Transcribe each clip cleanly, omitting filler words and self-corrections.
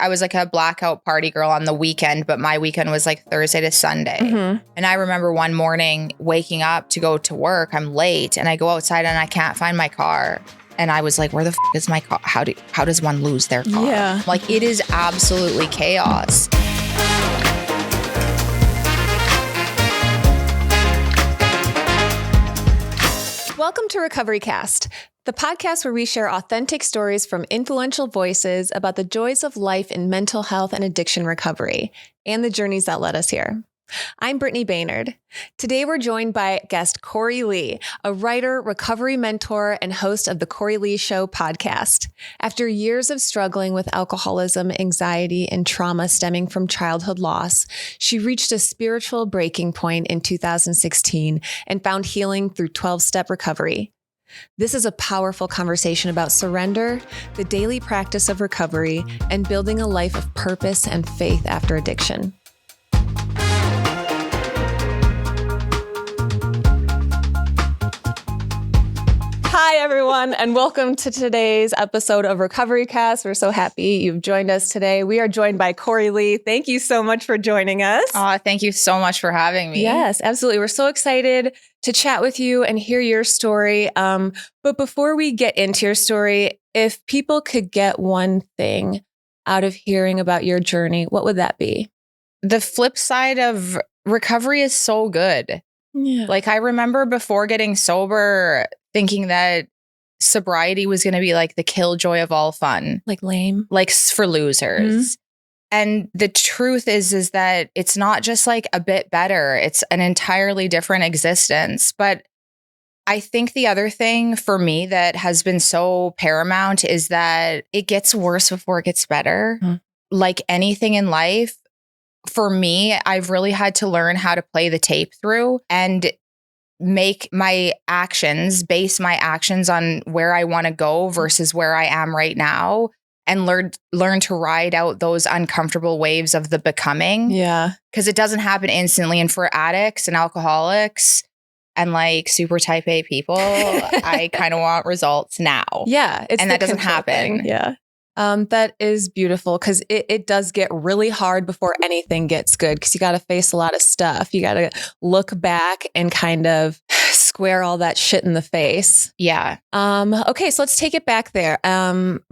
I was like a blackout party girl on the weekend, but my weekend was like Thursday to Sunday. And I remember one morning waking up to go to work. I'm late and I go outside and I can't find my car. And I was like, where the is my car? How does one lose their car? Yeah. Like, it is absolutely chaos. Welcome to Recovery.com, the podcast where we share authentic stories from influential voices about the joys of life in mental health and addiction recovery, and the journeys that led us here. I'm Brittany Baynard. Today we're joined by guest Kori Leigh, a writer, recovery mentor, and host of the Cory Lee Show podcast. After years of struggling with alcoholism, anxiety, and trauma stemming from childhood loss, she reached a spiritual breaking point in 2016 and found healing through 12-step recovery. This is a powerful conversation about surrender, the daily practice of recovery, and building a life of purpose and faith after addiction. Hi, everyone, and welcome to today's episode of Recovery.com. We're so happy you've joined us today. We are joined by Kori Lee. Thank you so much for joining us. Thank you so much for having me. Yes, absolutely. We're so excited to chat with you and hear your story. But before we get into your story, if people could get one thing out of hearing about your journey, what would that be? The flip side of recovery is so good. Yeah. Like, I remember before getting sober thinking that sobriety was going to be like the killjoy of all fun. Like lame. Like for losers. Mm-hmm. And the truth is that it's not just like a bit better. It's an entirely different existence. But I think the other thing for me that has been so paramount is that it gets worse before it gets better. Mm-hmm. Like anything in life, for me, I've really had to learn how to play the tape through and make my actions, base my actions on where I want to go versus where I am right now, and learn to ride out those uncomfortable waves of the becoming. Yeah. Because it doesn't happen instantly. And for addicts and alcoholics and like super type A people, I kind of want results now. Yeah. And that doesn't happen. Thing. Yeah. That is beautiful because it does get really hard before anything gets good because you got to face a lot of stuff. You got to look back and kind of square all that shit in the face. Yeah. Okay, so let's take it back there.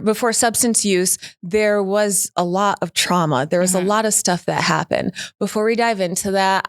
Before substance use, there was a lot of trauma. There was a lot of stuff that happened. Before we dive into that,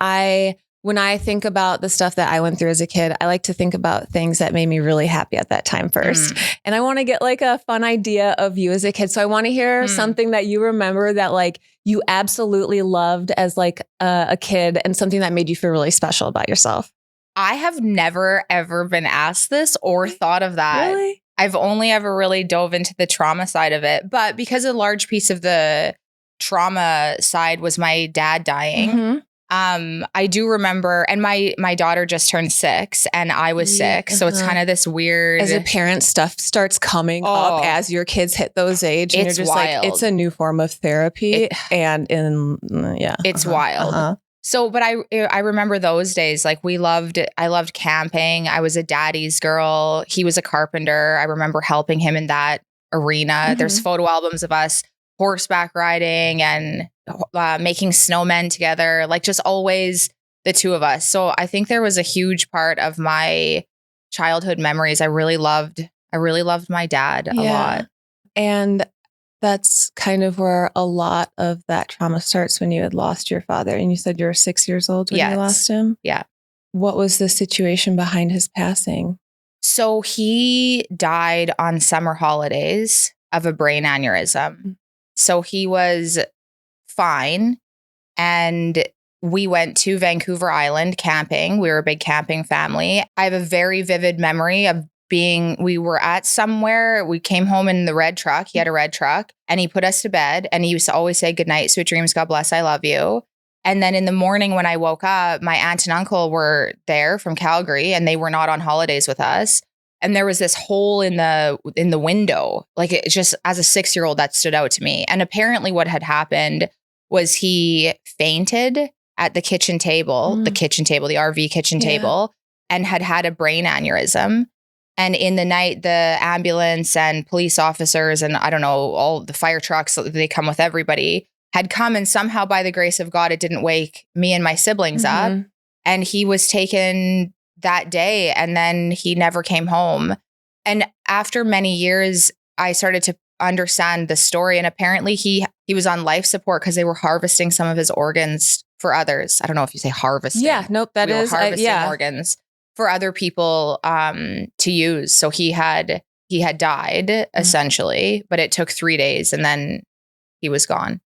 when I think about the stuff that I went through as a kid, I like to think about things that made me really happy at that time first. And I want to get like a fun idea of you as a kid. So I want to hear something that you remember that like you absolutely loved as like a kid and something that made you feel really special about yourself. I have never, ever been asked this or thought of that. Really? I've only ever really dove into the trauma side of it. But because a large piece of the trauma side was my dad dying, Mm-hmm. I do remember, and my daughter just turned 6 and I was 6. So it's kind of this weird. As a parent, stuff starts coming up as your kids hit those age. And it's you're just wild. like, it's a new form of therapy. It's wild. So, but I remember those days, like I loved camping. I was a daddy's girl. He was a carpenter. I remember helping him in that arena. Mm-hmm. There's photo albums of us horseback riding and making snowmen together, like just always the two of us. So I think there was a huge part of my childhood memories. I really loved my dad a lot. And that's kind of where a lot of that trauma starts when you had lost your father. And you said you were 6 years old when you lost him? Yeah. What was the situation behind his passing? So he died on summer holidays of a brain aneurysm. So he was fine. And we went to Vancouver Island camping. We were a big camping family. I have a very vivid memory of we were at somewhere. We came home in the red truck. He had a red truck and he put us to bed and he used to always say, "Good night, sweet dreams. God bless. I love you." And then in the morning when I woke up, my aunt and uncle were there from Calgary and they were not on holidays with us. And there was this hole in the window. Like, it just, as a 6-year-old, that stood out to me. And apparently what had happened was he fainted at the kitchen table, the RV kitchen table, and had a brain aneurysm. And in the night, the ambulance and police officers and I don't know, all the fire trucks, they come with everybody, had come. And somehow by the grace of God, it didn't wake me and my siblings up. And he was taken that day and then he never came home. And after many years, I started to understand the story. And apparently he was on life support because they were harvesting some of his organs for others. I don't know if you say harvesting. Yeah, nope, that is harvesting organs for other people to use. So he had died essentially, but it took 3 days and then he was gone.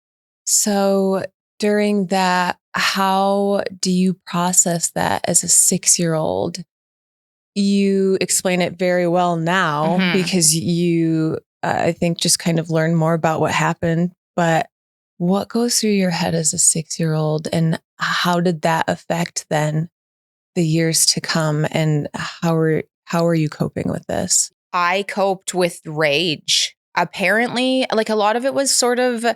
So during that, how do you process that as a 6-year-old? You explain it very well now because you, I think, just kind of learn more about what happened. But what goes through your head as a 6-year-old, and how did that affect then the years to come? And how are you coping with this? I coped with rage. Apparently, like a lot of it was sort of,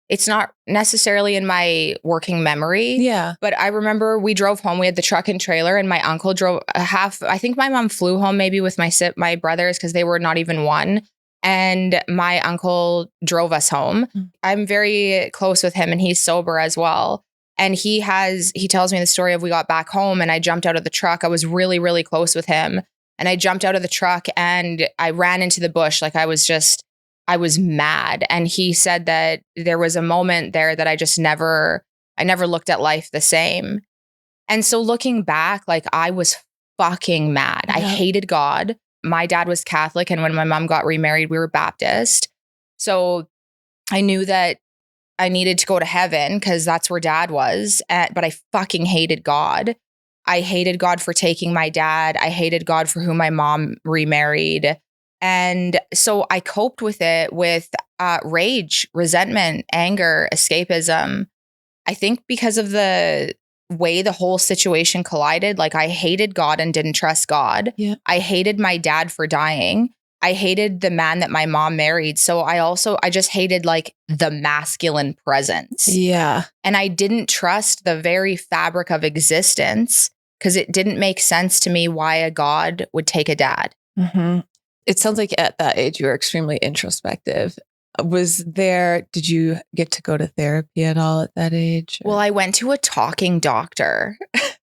it's not necessarily in my working memory. Yeah. But I remember we drove home. We had the truck and trailer and my uncle drove I think my mom flew home maybe with my brothers because they were not even one. And my uncle drove us home. I'm very close with him and he's sober as well. And he tells me the story of we got back home and I jumped out of the truck. I was really, really close with him. And I jumped out of the truck and I ran into the bush. Like I was mad. And he said that there was a moment there that I never looked at life the same. And so looking back, like I was fucking mad. Yep. I hated God. My dad was Catholic. And when my mom got remarried, we were Baptist. So I knew that I needed to go to heaven because that's where dad was. But I fucking hated God. I hated God for taking my dad. I hated God for who my mom remarried. And so I coped with it with rage, resentment, anger, escapism. I think because of the way the whole situation collided, like I hated God and didn't trust God. Yeah. I hated my dad for dying. I hated the man that my mom married. So I just hated like the masculine presence. Yeah. And I didn't trust the very fabric of existence because it didn't make sense to me why a God would take a dad. Mm-hmm. It sounds like at that age, you were extremely introspective. Did you get to go to therapy at all at that age? Well, I went to a talking doctor.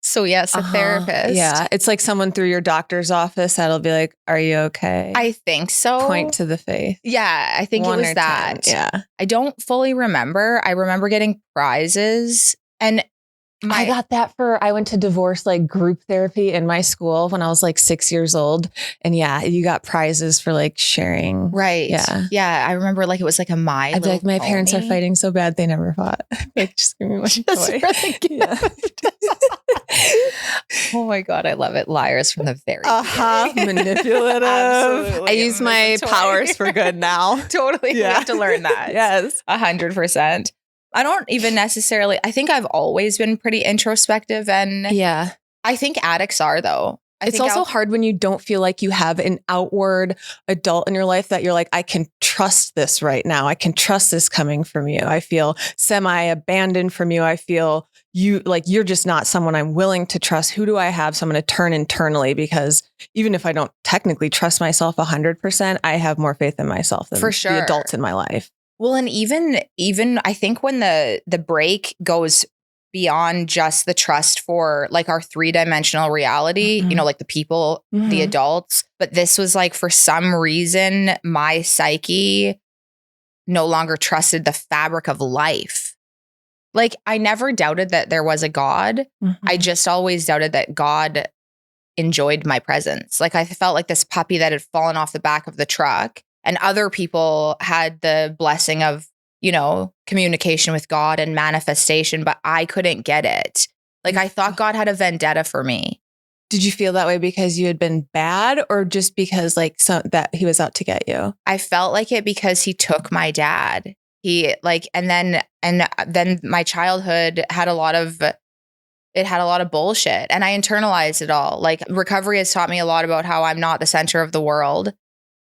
So yes, a therapist. Yeah. It's like someone through your doctor's office that'll be like, are you okay? I think so. Point to the faith. Yeah, I think it was that. 10. Yeah. I don't fully remember. I remember getting prizes and I got that I went to divorce like group therapy in my school when I was like 6 years old. And yeah, you got prizes for like sharing. Right. Yeah. Yeah. I remember like it was like a My I'd be like, my parents are fighting so bad they never fought. Like, just give me my toy. Yeah. Oh my God. I love it. Liars from the very beginning. Manipulative. Absolutely. I use my powers for good now. Totally. Yeah. You have to learn that. Yes. 100%. I don't even necessarily, I think I've always been pretty introspective and yeah, I think addicts are though. It's also hard when you don't feel like you have an outward adult in your life that you're like, I can trust this right now. I can trust this coming from you. I feel semi-abandoned from you. I feel you're just not someone I'm willing to trust. Who do I have? So I'm going to turn internally because even if I don't technically trust myself 100%, I have more faith in myself than for sure. The adults in my life. Well, and even I think when the break goes beyond just the trust for like our 3-dimensional reality, like the people, the adults, but this was like for some reason my psyche no longer trusted the fabric of life. Like I never doubted that there was a God. I just always doubted that God enjoyed my presence. Like I felt like this puppy that had fallen off the back of the truck. And other people had the blessing of, communication with God and manifestation, but I couldn't get it. Like I thought God had a vendetta for me. Did you feel that way because you had been bad or just because that he was out to get you? I felt like it because he took my dad. And then my childhood had a lot of bullshit and I internalized it all. Like recovery has taught me a lot about how I'm not the center of the world.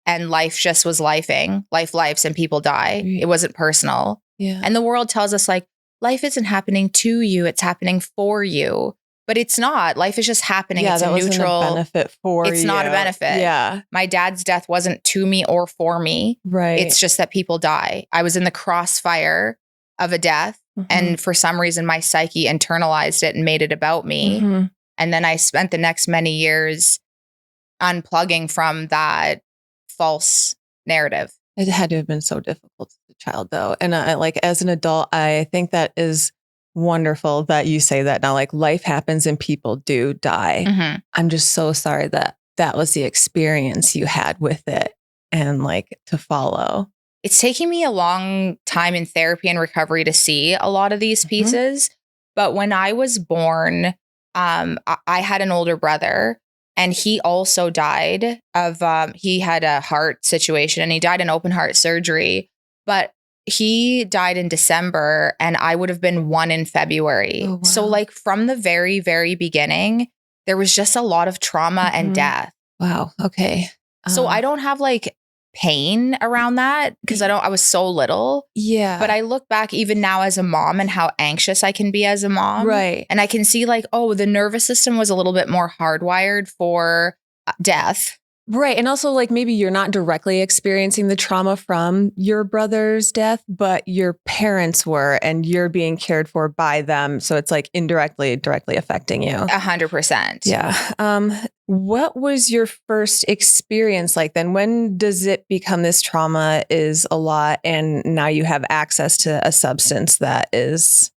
And life just was lifing. Life lives and people die. It wasn't personal. Yeah. And the world tells us like, life isn't happening to you. It's happening for you. But it's not. Life is just happening. Yeah, it's that a wasn't neutral. a benefit for you. It's not a benefit. Yeah. My dad's death wasn't to me or for me. Right. It's just that people die. I was in the crossfire of a death. And for some reason, my psyche internalized it and made it about me. And then I spent the next many years unplugging from that false narrative. It had to have been so difficult as a child, though. And like as an adult, I think that is wonderful that you say that now. Like life happens and people do die. I'm just so sorry that that was the experience you had with it and like to follow. It's taking me a long time in therapy and recovery to see a lot of these pieces. But when I was born, I had an older brother. And he also died of, he had a heart situation and he died in open heart surgery, but he died in December and I would have been 1 in February. Oh, wow. So like from the very, very beginning, there was just a lot of trauma and death. Wow. Okay. So I don't have like pain around that because I was so little. Yeah. But I look back even now as a mom and how anxious I can be as a mom. Right. And I can see like, oh, the nervous system was a little bit more hardwired for death. Right. And also like maybe you're not directly experiencing the trauma from your brother's death, but your parents were and you're being cared for by them. So it's like directly affecting you. 100%. Yeah. What was your first experience like then? When does it become this trauma is a lot and now you have access to a substance that is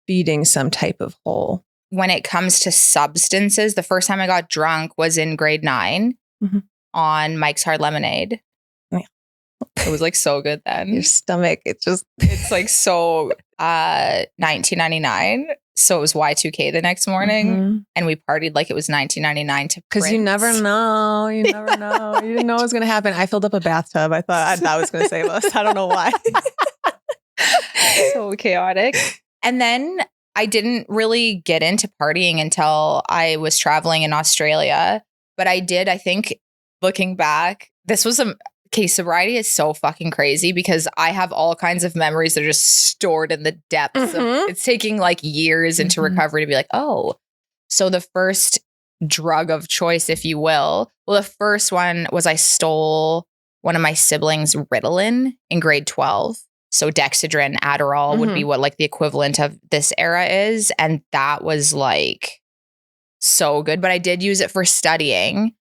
feeding some type of hole? When it comes to substances, the first time I got drunk was in grade 9 on Mike's Hard Lemonade. Yeah. It was like so good then. Your stomach, it's like so 1999. So it was Y2K the next morning and we partied like it was 1999 to because you never know. You never know. You didn't know what was going to happen. I filled up a bathtub. I thought that was going to save us. I don't know why. So chaotic. And then I didn't really get into partying until I was traveling in Australia. But I did, I think, looking back, this was sobriety is so fucking crazy because I have all kinds of memories that are just stored in the depths. It's taking like years into recovery to be like, oh, so the first drug of choice, if you will. Well, the first one was I stole one of my siblings' Ritalin in grade 12. So Dexedrine, Adderall would be what like the equivalent of this era is. And that was like so good. But I did use it for studying.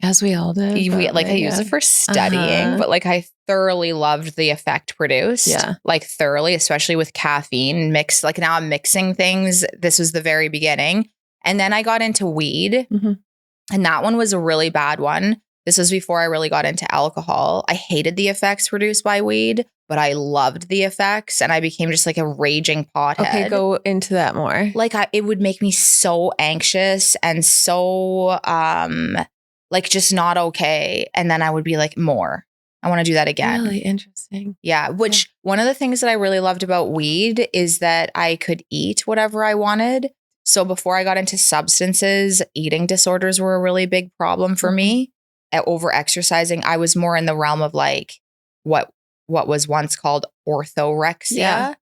As we all did. I use it for studying, but like I thoroughly loved the effect produced. Yeah. Like thoroughly, especially with caffeine mixed. Like now I'm mixing things. This was the very beginning. And then I got into weed. And that one was a really bad one. This was before I really got into alcohol. I hated the effects produced by weed, but I loved the effects and I became just like a raging pothead. Okay, go into that more. Like it would make me so anxious and so like just not okay. And then I would be like, more. I want to do that again. Really interesting. Yeah. Which one of the things that I really loved about weed is that I could eat whatever I wanted. So before I got into substances, eating disorders were a really big problem for me. Over exercising, I was more in the realm of like what was once called orthorexia,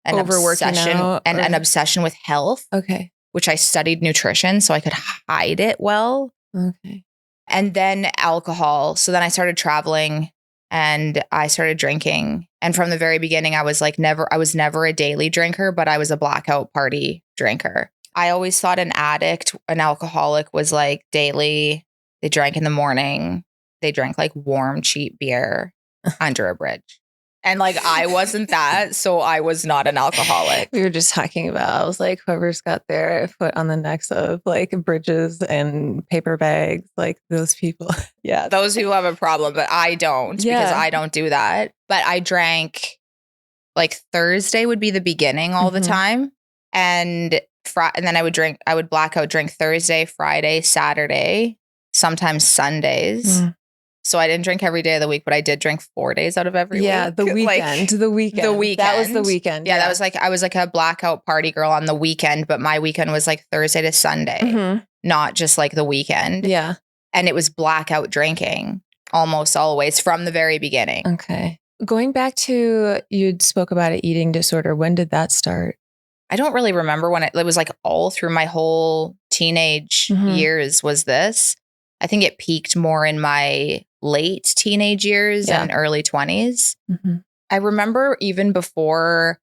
an obsession with health. Okay. Which I studied nutrition so I could hide it well. Okay. And then alcohol. So then I started traveling and I started drinking. And from the very beginning, I was never a daily drinker, but I was a blackout party drinker. I always thought an addict, an alcoholic was like daily. They drank in the morning. They drank like warm, cheap beer under a bridge. And like, I wasn't that. So I was not an alcoholic. We were just talking about, I was like, whoever's got their foot on the necks of like bridges and paper bags, like those people. Yeah. Those people have a problem, but I don't because I don't do that. But I drank like Thursday would be the beginning all the time. And then I would blackout drink Thursday, Friday, Saturday, sometimes Sundays. So I didn't drink every day of the week, but I did drink 4 days out of every week. Yeah, the weekend. The weekend. That was the weekend. Yeah, that was like, I was like a blackout party girl on the weekend, but my weekend was like Thursday to Sunday, not just like the weekend. Yeah. And it was blackout drinking almost always from the very beginning. Okay. Going back to, you spoke about an eating disorder. When did that start? I don't really remember when it was like all through my whole teenage years was this. I think it peaked more in my late teenage years and early 20s. I remember even before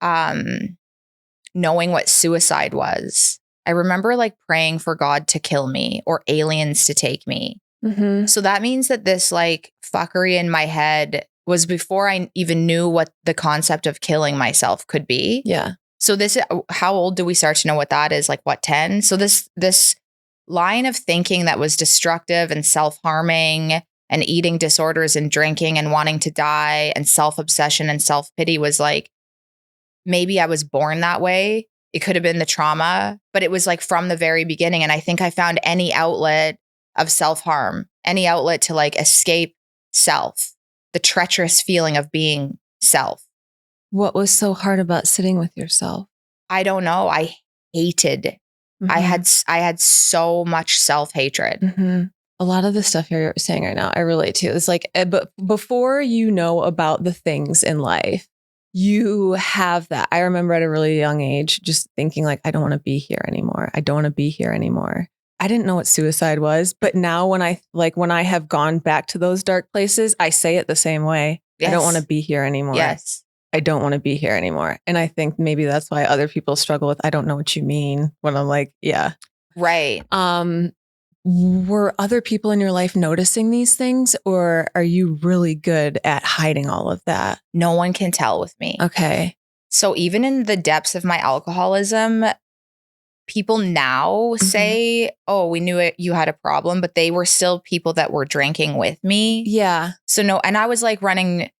knowing what suicide was, I remember like praying for God to kill me or aliens to take me. So that means that this like fuckery in my head was before I even knew what the concept of killing myself could be. Yeah. So this, how old do we start to know what that is? Like what, 10? So this line of thinking that was destructive and self-harming and eating disorders and drinking and wanting to die and self-obsession and self-pity was like, maybe I was born that way. It could have been the trauma, but it was like from the very beginning. And I think I found any outlet of self-harm, any outlet to like escape self, the treacherous feeling of being self. What was so hard about sitting with yourself? I don't know. I hated. I had so much self-hatred. A lot of the stuff you're saying right now, I relate to. It's like, but before you know about the things in life, you have that. I remember at a really young age, just thinking like, I don't want to be here anymore. I don't want to be here anymore. I didn't know what suicide was, but now when I have gone back to those dark places, I say it the same way. Yes. I don't want to be here anymore. Yes. I don't want to be here anymore. And I think maybe that's why other people struggle with, I don't know what you mean, when I'm like, yeah. Right. Were other people in your life noticing these things, or are you really good at hiding all of that? No one can tell with me. Okay. So even in the depths of my alcoholism, people now say, oh, we knew it, you had a problem, but they were still people that were drinking with me. Yeah. So no, and I was like running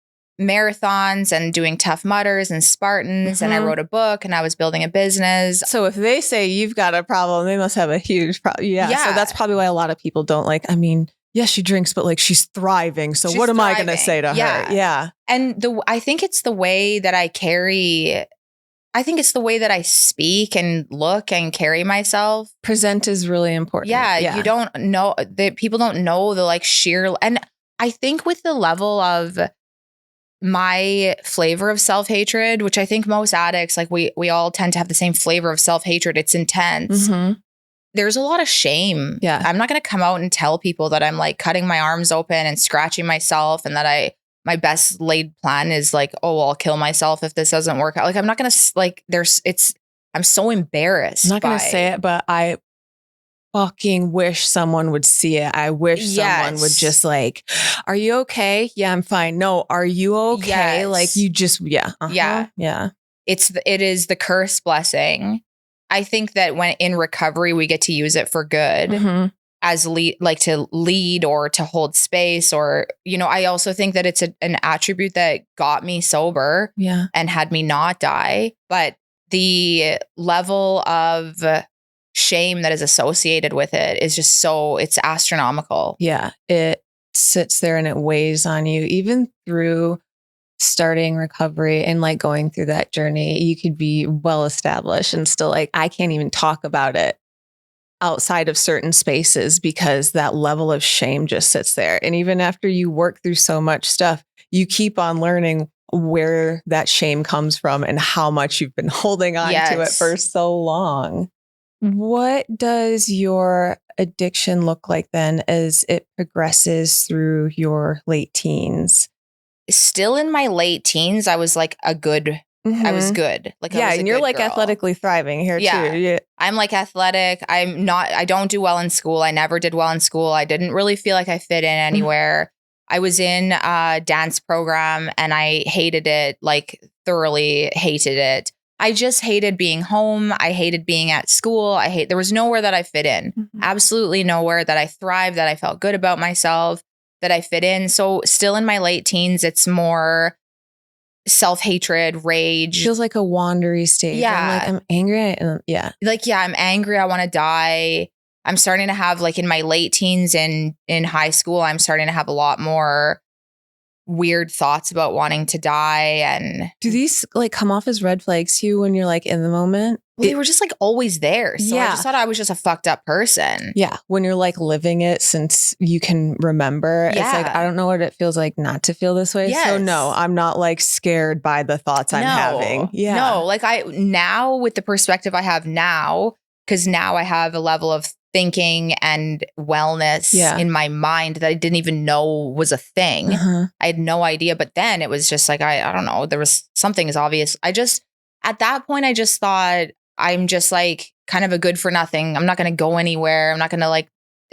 marathons and doing Tough Mudders and Spartans, and I wrote a book and I was building a business. So if they say you've got a problem, they must have a huge problem. Yeah. So that's probably why a lot of people don't like, I mean, yes, she drinks, but like she's thriving. So what am I going to say to her? Yeah. And I think it's the way that I carry. I think it's the way that I speak and look and carry myself. Present is really important. Yeah. You don't know that people don't know the like sheer. And I think with the level of my flavor of self-hatred, which I think most addicts, like we all tend to have the same flavor of self-hatred. It's intense. There's a lot of shame. Yeah. I'm not going to come out and tell people that I'm like cutting my arms open and scratching myself and that my best laid plan is like, oh, I'll kill myself if this doesn't work out. Like, I'm not going to like, I'm so embarrassed. I'm not going to say it, but I fucking wish someone would see it. I wish someone would just like, are you okay? Yeah, I'm fine. No, are you okay? Yes. Like you just, yeah. Yeah. It is the curse blessing. I think that when in recovery, we get to use it for good as to lead or to hold space, or, you know, I also think that it's an attribute that got me sober and had me not die. But the level of shame that is associated with it is just it's astronomical. Yeah. It sits there and it weighs on you, even through starting recovery and like going through that journey. You could be well established and still like, I can't even talk about it outside of certain spaces because that level of shame just sits there. And even after you work through so much stuff, you keep on learning where that shame comes from and how much you've been holding on to it for so long. What does your addiction look like then as it progresses through your late teens? Still in my late teens, I was like I was good. Like, and you're like girl. Athletically thriving here too. Yeah. I'm like athletic. I don't do well in school. I never did well in school. I didn't really feel like I fit in anywhere. I was in a dance program and I hated it, like thoroughly hated it. I just hated being home. I hated being at school. There was nowhere that I fit in. Absolutely nowhere that I thrived, that I felt good about myself, that I fit in. So still in my late teens, it's more self-hatred, rage. Feels like a wandery stage. Yeah. I'm angry. I'm angry. I want to die. I'm starting to have, like, in my late teens and in high school, I'm starting to have a lot more weird thoughts about wanting to die. And do these like come off as red flags to you when you're like in the moment? they were just like always there. So I just thought I was just a fucked up person. Yeah. When you're like living it since you can remember, it's like, I don't know what it feels like not to feel this way. Yes. So no, I'm not like scared by the thoughts I'm having. Yeah. No, like now with the perspective I have now, because now I have a level of thinking and wellness in my mind that I didn't even know was a thing. I had no idea. But then it was just like, I don't know, there was something is obvious. At that point, I just thought I'm just like kind of a good for nothing. I'm not going to go anywhere. I'm not going to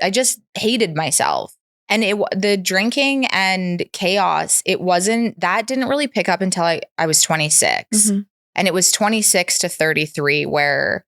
I just hated myself. And the drinking and chaos, that didn't really pick up until I was 26. And it was 26 to 33 where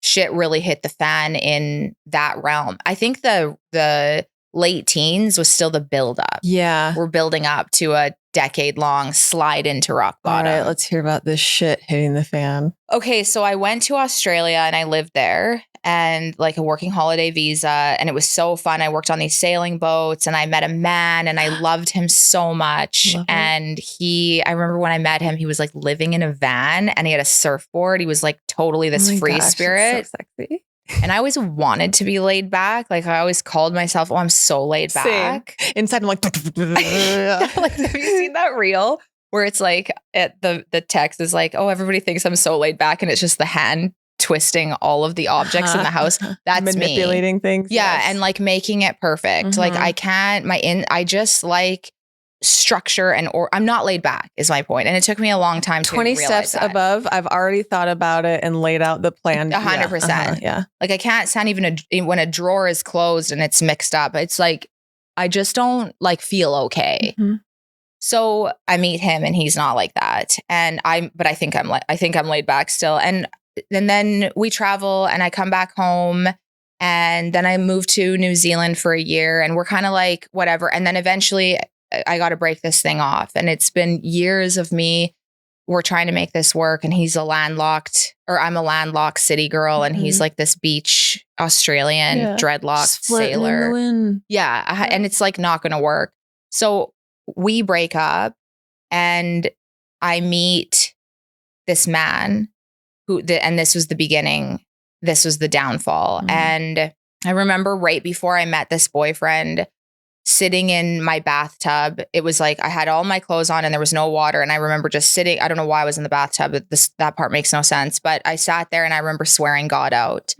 shit really hit the fan in that realm. I think the late teens was still the buildup. Yeah. We're building up to a decade-long slide into rock bottom. All right, let's hear about this shit hitting the fan. Okay, so I went to Australia and I lived there and like a working holiday visa, and it was so fun. I worked on these sailing boats and I met a man and I loved him so much. And I remember when I met him, he was like living in a van and he had a surfboard. He was like totally this free spirit. It's so sexy. And I always wanted to be laid back. Like I always called myself, I'm so laid back. Same. Inside I'm like, like, have you seen that reel where it's like the text is like, oh, everybody thinks I'm so laid back. And it's just the hand twisting all of the objects in the house. That's manipulating me. things. Yeah. Yes. And like making it perfect. Like I can't, I just like structure I'm not laid back is my point. And it took me a long time to 20 realize steps above. I've already thought about it and laid out the plan. 100%. Yeah. Like I can't stand even when a drawer is closed and it's mixed up. It's like, I just don't like feel okay. So I meet him and he's not like that. But I think I'm laid back still. And then we travel and I come back home and then I moved to New Zealand for a year and we're kind of like, whatever. And then eventually I got to break this thing off. And it's been years of we're trying to make this work. And I'm a landlocked city girl. And he's like this beach Australian dreadlocked sailor. Yeah. And it's like not going to work. So we break up and I meet this man and this was the beginning. This was the downfall. And I remember right before I met this boyfriend, sitting in my bathtub. It was like I had all my clothes on and there was no water. And I remember just sitting. I don't know why I was in the bathtub. That part makes no sense. But I sat there and I remember swearing God out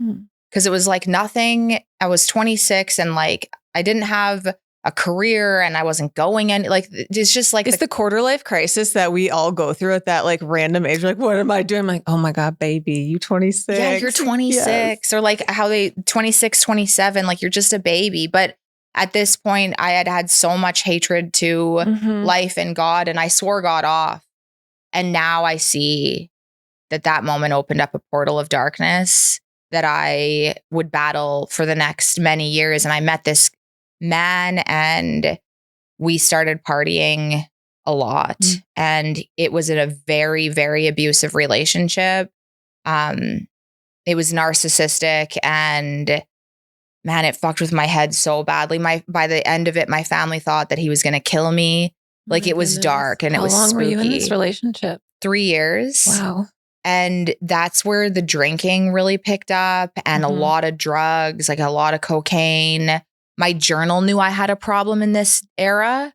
because it was like nothing. I was 26 and like I didn't have a career and I wasn't going in. Like it's just like it's the quarter life crisis that we all go through at that like random age. Like, what am I doing? I'm like, oh my God, baby, you 26. Yeah, you're 26 yes. Or like how they 26, 27, like you're just a baby. But at this point, I had so much hatred to life and God, and I swore God off. And now I see that moment opened up a portal of darkness that I would battle for the next many years. And I met this man and we started partying a lot. And it was in a very, very abusive relationship. It was narcissistic and man, it fucked with my head so badly. By the end of it, my family thought that he was going to kill me. Like it was dark and it was spooky. How long were you in this relationship? 3 years. Wow. And that's where the drinking really picked up and a lot of drugs, like a lot of cocaine. My journal knew I had a problem in this era,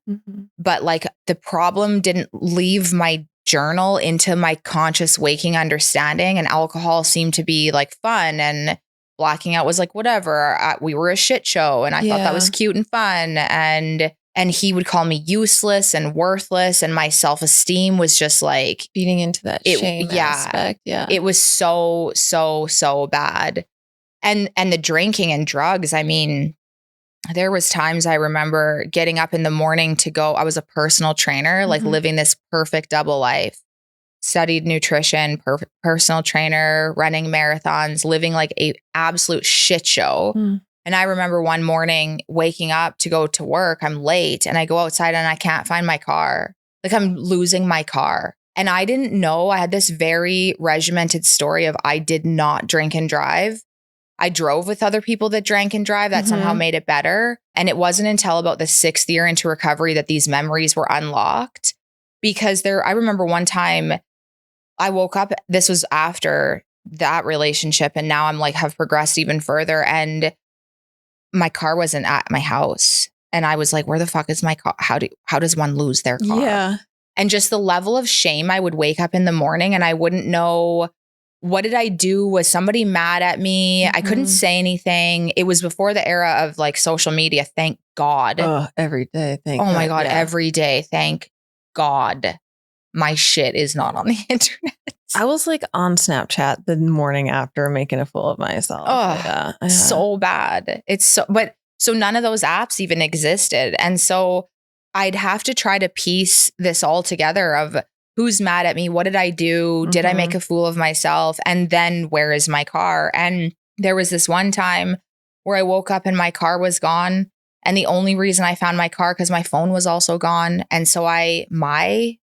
but like the problem didn't leave my journal into my conscious waking understanding. And alcohol seemed to be like fun and blacking out was like, whatever. We were a shit show. And I thought that was cute and fun. And he would call me useless and worthless. And my self-esteem was just like feeding into that shame aspect. Yeah. It was so, so, so bad. And the drinking and drugs, I mean, there was times I remember getting up in the morning to go. I was a personal trainer, like living this perfect double life. Studied nutrition, personal trainer, running marathons, living like a absolute shit show. And I remember one morning waking up to go to work. I'm late and I go outside and I can't find my car. Like I'm losing my car. And I didn't know. I had this very regimented story of I did not drink and drive. I drove with other people that drank and drive. That somehow made it better. And it wasn't until about the 6th year into recovery that these memories were unlocked. Because I remember one time I woke up, this was after that relationship. And now I'm like, have progressed even further. And my car wasn't at my house. And I was like, where the fuck is my car? How does one lose their car? Yeah. And just the level of shame, I would wake up in the morning and I wouldn't know, what did I do? Was somebody mad at me? I couldn't say anything. It was before the era of like social media. Thank God. Oh, every day. Thank Oh my God. God. Every day. Thank God. My shit is not on the internet. I was like on Snapchat the morning after making a fool of myself. Oh, yeah. So bad. So none of those apps even existed. And so I'd have to try to piece this all together of who's mad at me? What did I do? Did I make a fool of myself? And then where is my car? And there was this one time where I woke up and my car was gone. And the only reason I found my car because my phone was also gone. And so find my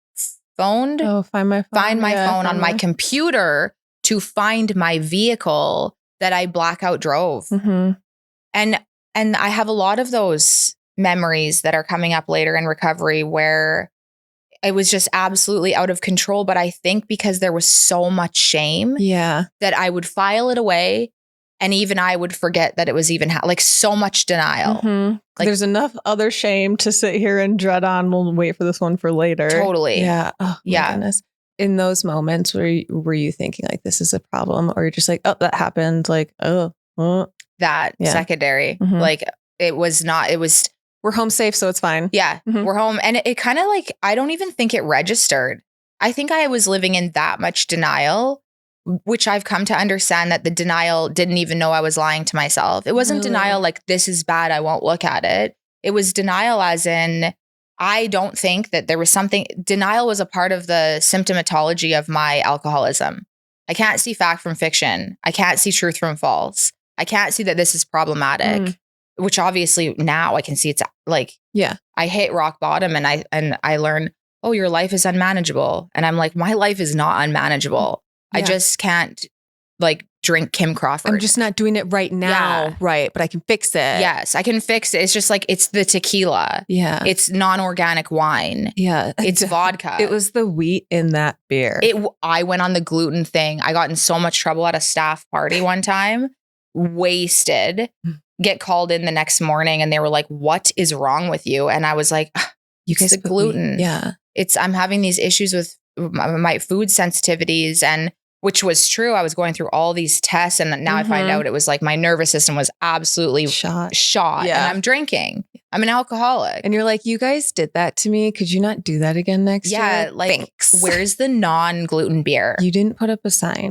phone on my computer to find my vehicle that I blackout drove. And I have a lot of those memories that are coming up later in recovery where it was just absolutely out of control. But I think because there was so much shame that I would file it away. And even I would forget that it was even like so much denial. Like, there's enough other shame to sit here and dread on. We'll wait for this one for later. Totally. Yeah. Oh, my goodness. In those moments, were you thinking like this is a problem, or you're just like, oh, that happened? Like, that secondary. Like it was not. It was. We're home safe, so it's fine. Yeah, we're home, and it kind of like I don't even think it registered. I think I was living in that much denial, which I've come to understand that the denial didn't even know I was lying to myself. It wasn't denial like this is bad, I won't look at it. It was denial as in I don't think that there was something. Denial was a part of the symptomatology of my alcoholism. I can't see fact from fiction. I can't see truth from false. I can't see that this is problematic, which obviously now I can see it's like, I hit rock bottom and I learn, oh, your life is unmanageable. And I'm like, my life is not unmanageable. I just can't like drink Kim Crawford. I'm just not doing it right now. Right. But I can fix it. Yes, I can fix it. It's just like, it's the tequila. Yeah. It's non-organic wine. Yeah. It's vodka. It was the wheat in that beer. I went on the gluten thing. I got in so much trouble at a staff party one time, wasted, get called in the next morning and they were like, what is wrong with you? And I was like, you guys, the gluten. I'm having these issues with my food sensitivities, and which was true. I was going through all these tests and now I find out it was like my nervous system was absolutely shot. And I'm drinking. I'm an alcoholic. And you're like, you guys did that to me. Could you not do that again next year? Yeah. Like, thanks. Where's the non-gluten beer? You didn't put up a sign.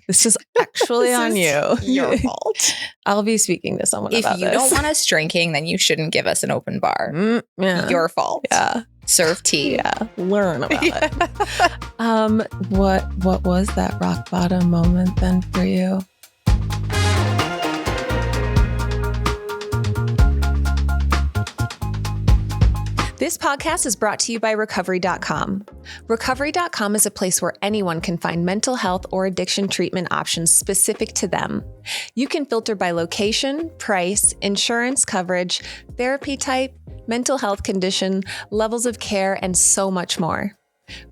This is actually on you. Your fault. I'll be speaking to someone about this. If you don't want us drinking, then you shouldn't give us an open bar. Your fault. Yeah. Serve tea. Yeah. Learn about it. What was that rock bottom moment then for you? This podcast is brought to you by Recovery.com. Recovery.com is a place where anyone can find mental health or addiction treatment options specific to them. You can filter by location, price, insurance coverage, therapy type, mental health condition, levels of care, and so much more.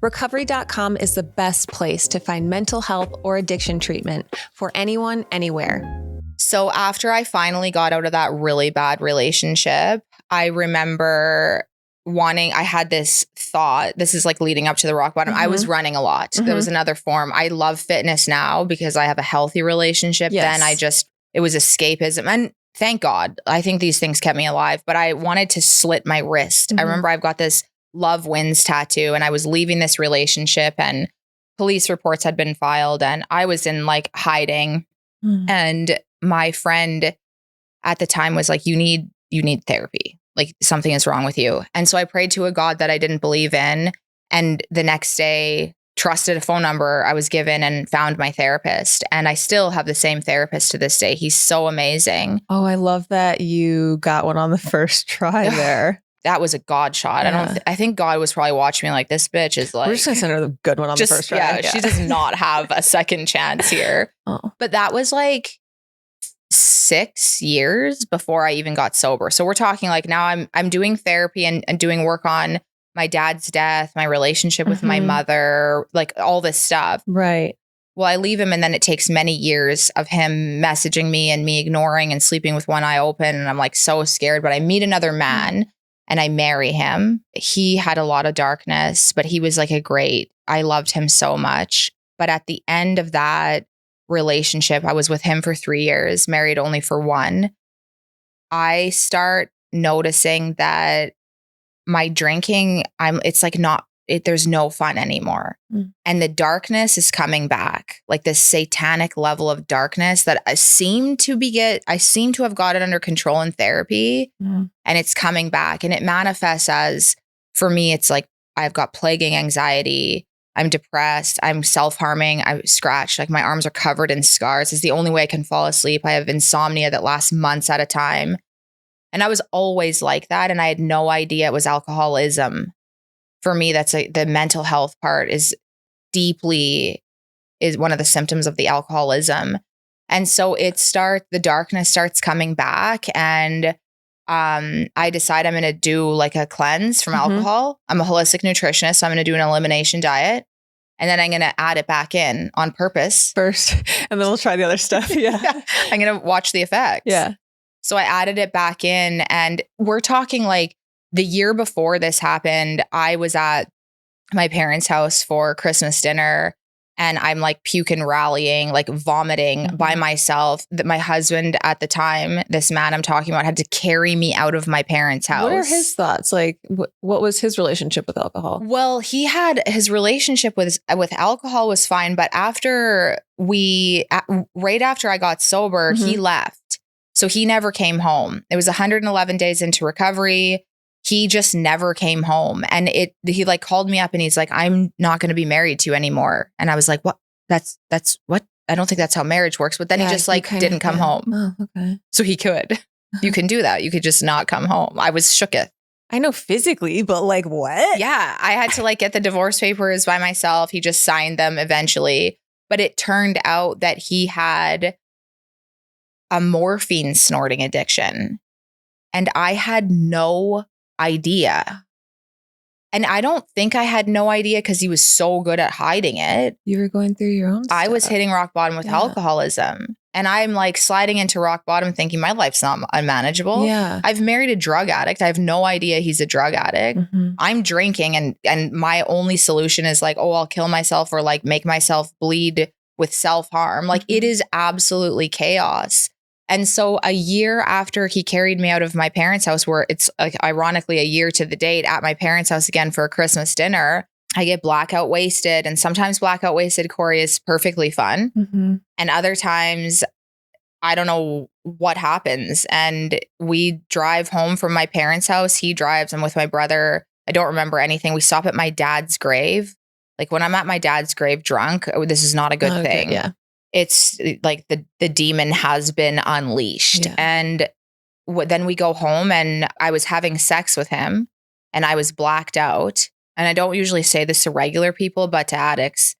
Recovery.com is the best place to find mental health or addiction treatment for anyone, anywhere. So after I finally got out of that really bad relationship, I remember I had this thought, this is like leading up to the rock bottom. I was running a lot. There was another form. I love fitness now because I have a healthy relationship. Then it was escapism. And thank God, I think these things kept me alive, but I wanted to slit my wrist. I remember I've got this love wins tattoo and I was leaving this relationship and police reports had been filed and I was in like hiding. And my friend at the time was like, you need therapy. Like something is wrong with you. And so I prayed to a God that I didn't believe in. And the next day trusted a phone number I was given and found my therapist. And I still have the same therapist to this day. He's so amazing. Oh, I love that you got one on the first try there. That was a God shot. Yeah. I think God was probably watching me like, this bitch is like, we're just gonna send her the good one on the first try. Yeah, she does not have a second chance here. But that was like 6 years before I even got sober. So we're talking like now I'm doing therapy and doing work on my dad's death, my relationship with my mother, like all this stuff. Right. Well, I leave him and then it takes many years of him messaging me and me ignoring and sleeping with one eye open. And I'm like so scared, but I meet another man and I marry him. He had a lot of darkness, but he was like I loved him so much. But at the end of that relationship, I was with him for 3 years, married only for 1. I start noticing that my drinking, there's no fun anymore. And the darkness is coming back, like this satanic level of darkness that I seem to have got it under control in therapy, and it's coming back. And it manifests as, for me, it's like I've got plaguing anxiety. I'm depressed. I'm self-harming. I'm scratched. Like my arms are covered in scars. It's the only way I can fall asleep. I have insomnia that lasts months at a time. And I was always like that. And I had no idea it was alcoholism. For me, that's the mental health part is one of the symptoms of the alcoholism. And so the darkness starts coming back, and I decide I'm going to do like a cleanse from alcohol. I'm a holistic nutritionist, so I'm going to do an elimination diet, and then I'm going to add it back in on purpose first, and then we'll try the other stuff. Yeah. I'm going to watch the effects. Yeah. So I added it back in, and we're talking like the year before this happened, I was at my parents' house for Christmas dinner, and I'm like puking, rallying, like vomiting by myself. That my husband at the time, this man I'm talking about, had to carry me out of my parents' house. What are his thoughts? Like, what was his relationship with alcohol? Well, his relationship with alcohol was fine, but right after I got sober, he left. So he never came home. It was 111 days into recovery. He just never came home. And he like called me up and he's like, I'm not going to be married to you anymore. And I was like, what? That's what? I don't think that's how marriage works. But then he just like didn't come home. Oh, okay. So he could. You can do that. You could just not come home. I was shooketh. I know physically, but like what? Yeah. I had to like get the divorce papers by myself. He just signed them eventually. But it turned out that he had a morphine snorting addiction. And I had no idea. And I don't think I had no idea because he was so good at hiding it. You were going through your own stuff. I was hitting rock bottom with alcoholism. And I'm like sliding into rock bottom thinking my life's not unmanageable. Yeah. I've married a drug addict. I have no idea he's a drug addict. I'm drinking and my only solution is like, oh, I'll kill myself or like make myself bleed with self-harm. Like it is absolutely chaos. And so a year after he carried me out of my parents' house, where it's like ironically a year to the date at my parents' house again for a Christmas dinner, I get blackout wasted. And sometimes blackout wasted, Kori, is perfectly fun. And other times, I don't know what happens. And we drive home from my parents' house. He drives. I'm with my brother. I don't remember anything. We stop at my dad's grave. Like when I'm at my dad's grave drunk, this is not a good thing. Yeah. It's like the demon has been unleashed. Yeah. And then we go home and I was having sex with him and I was blacked out. And I don't usually say this to regular people, but to addicts.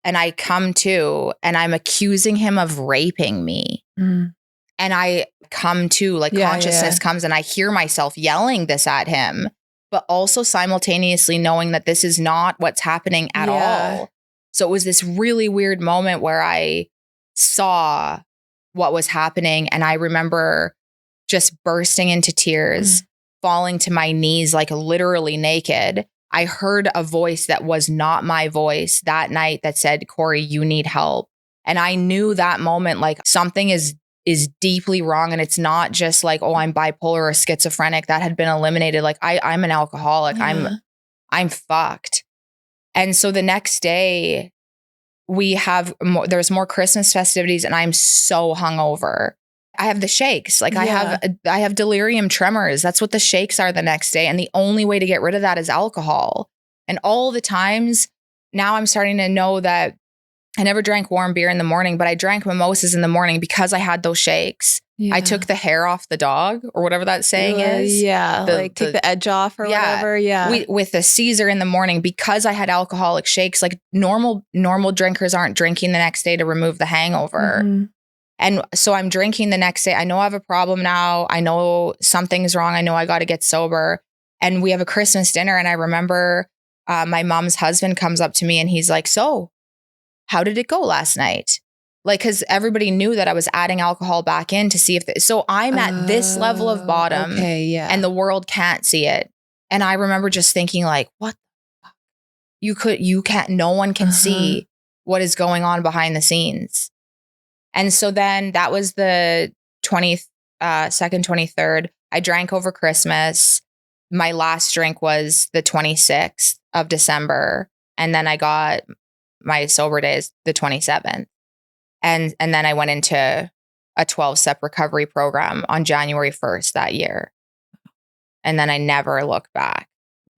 And I come to and I'm accusing him of raping me. And I come to like consciousness comes and I hear myself yelling this at him, but also simultaneously knowing that this is not what's happening at all. So it was this really weird moment where I saw what was happening. And I remember just bursting into tears, falling to my knees, like literally naked. I heard a voice that was not my voice that night that said, Kori, you need help. And I knew that moment, like something is deeply wrong. And it's not just like, oh, I'm bipolar or schizophrenic. That had been eliminated. Like I'm an alcoholic. I'm fucked. And so the next day there's more Christmas festivities and I'm so hungover. I have the shakes. Like I have delirium tremors. That's what the shakes are the next day. And the only way to get rid of that is alcohol. And all the times now I'm starting to know that I never drank warm beer in the morning, but I drank mimosas in the morning because I had those shakes. Yeah. I took the hair off the dog or whatever that saying is. Yeah. Take the edge off or whatever. Yeah. With the Caesar in the morning because I had alcoholic shakes. Like normal drinkers aren't drinking the next day to remove the hangover. And so I'm drinking the next day. I know I have a problem now. I know something's wrong. I know I got to get sober. And we have a Christmas dinner. And I remember my mom's husband comes up to me and he's like, so how did it go last night? Like, because everybody knew that I was adding alcohol back in to see if, so I'm at this level of bottom and the world can't see it. And I remember just thinking like, what? You can't, no one can see what is going on behind the scenes. And so then that was the 22nd, 23rd. I drank over Christmas. My last drink was the 26th of December. And then I got my sober days the 27th. And then I went into a 12-step recovery program on January 1st that year. And then I never looked back.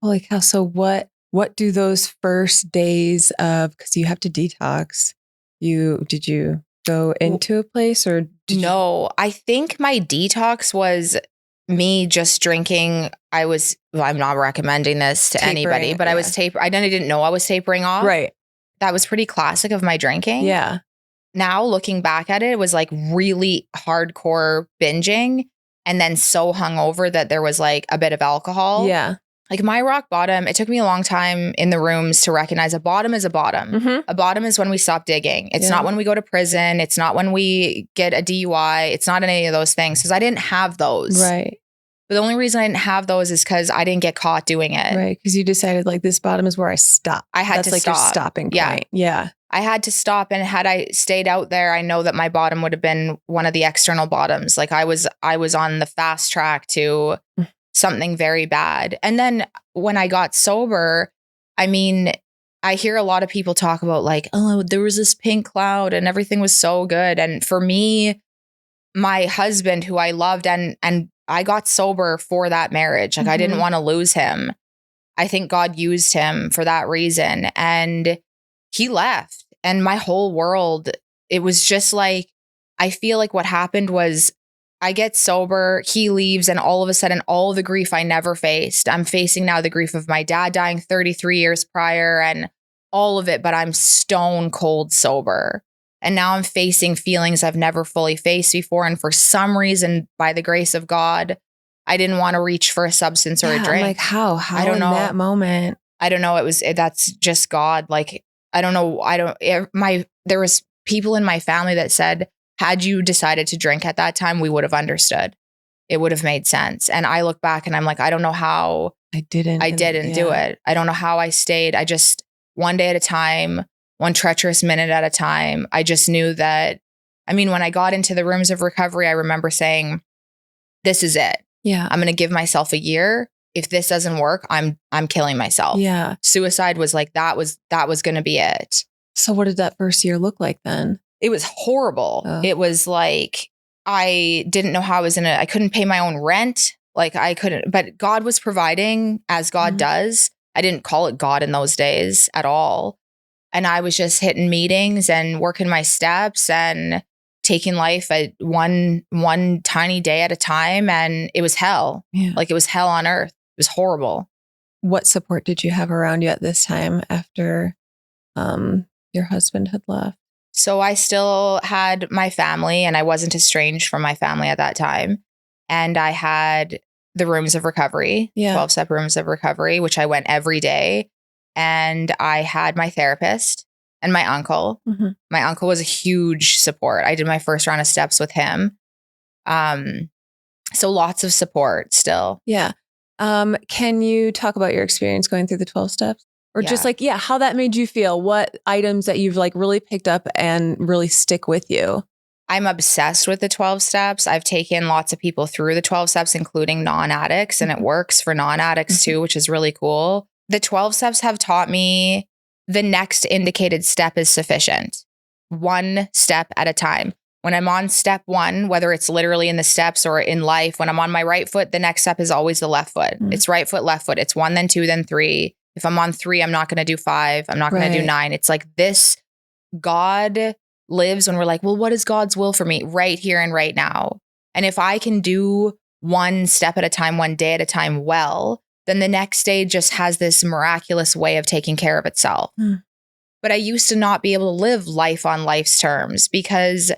Holy cow. So what do those first days of, because you have to detox, did you go into a place or no, I think my detox was me just drinking. I'm not recommending this to anybody, but I was I didn't know I was tapering off. Right. That was pretty classic of my drinking. Yeah. Now looking back at it, it was like really hardcore binging and then so hungover that there was like a bit of alcohol. Yeah. Like my rock bottom, it took me a long time in the rooms to recognize a bottom is a bottom. Mm-hmm. A bottom is when we stop digging. It's not when we go to prison. It's not when we get a DUI. It's not any of those things because I didn't have those. Right. But the only reason I didn't have those is because I didn't get caught doing it. Right. Because you decided like this bottom is where I stop. I had That's to like stop. Your stopping point. Yeah. Yeah. I had to stop. And had I stayed out there, I know that my bottom would have been one of the external bottoms. Like I was on the fast track to something very bad. And then when I got sober, I mean, I hear a lot of people talk about like, oh, there was this pink cloud and everything was so good. And for me, my husband who I loved and I got sober for that marriage. Like I didn't want to lose him. I think God used him for that reason. And he left. And my whole world, it was just like, I feel like what happened was I get sober, he leaves, and all of a sudden, all the grief I never faced. I'm facing now the grief of my dad dying 33 years prior and all of it, but I'm stone cold sober. And now I'm facing feelings I've never fully faced before. And for some reason, by the grace of God, I didn't want to reach for a substance or a drink. I'm like, how I don't know. In that moment? I don't know. That's just God. Like, I don't know. There was people in my family that said, had you decided to drink at that time, we would have understood. It would have made sense. And I look back and I'm like, I don't know how I didn't do it. I don't know how I stayed. I just, one day at a time, one treacherous minute at a time, I just knew that, I mean, when I got into the rooms of recovery, I remember saying, this is it. Yeah. I'm going to give myself a year. If this doesn't work, I'm killing myself. Yeah. Suicide was like, that was going to be it. So what did that first year look like then? It was horrible. Oh. It was like, I didn't know how I couldn't pay my own rent. Like I couldn't, but God was providing as God does. I didn't call it God in those days at all. And I was just hitting meetings and working my steps and taking life at one tiny day at a time. And it was hell. Yeah. Like it was hell on earth. It was horrible. What support did you have around you at this time after your husband had left? So I still had my family and I wasn't estranged from my family at that time. And I had the rooms of recovery, 12-step rooms of recovery, which I went every day. And I had my therapist and my uncle. Mm-hmm. My uncle was a huge support. I did my first round of steps with him. So lots of support still. Yeah. Can you talk about your experience going through the 12 steps? Or just like, how that made you feel? What items that you've like really picked up and really stick with you? I'm obsessed with the 12 steps. I've taken lots of people through the 12 steps, including non-addicts, and it works for non-addicts too, which is really cool. The 12 steps have taught me the next indicated step is sufficient. One step at a time. When I'm on step one, whether it's literally in the steps or in life, when I'm on my right foot, the next step is always the left foot. It's right foot, left foot. It's 1, then 2, then 3. If I'm on 3, I'm not going to do 5. I'm not going to do 9. It's like this. God lives when we're like, well, what is God's will for me right here and right now? And if I can do one step at a time, one day at a time well, then the next day just has this miraculous way of taking care of itself. But I used to not be able to live life on life's terms because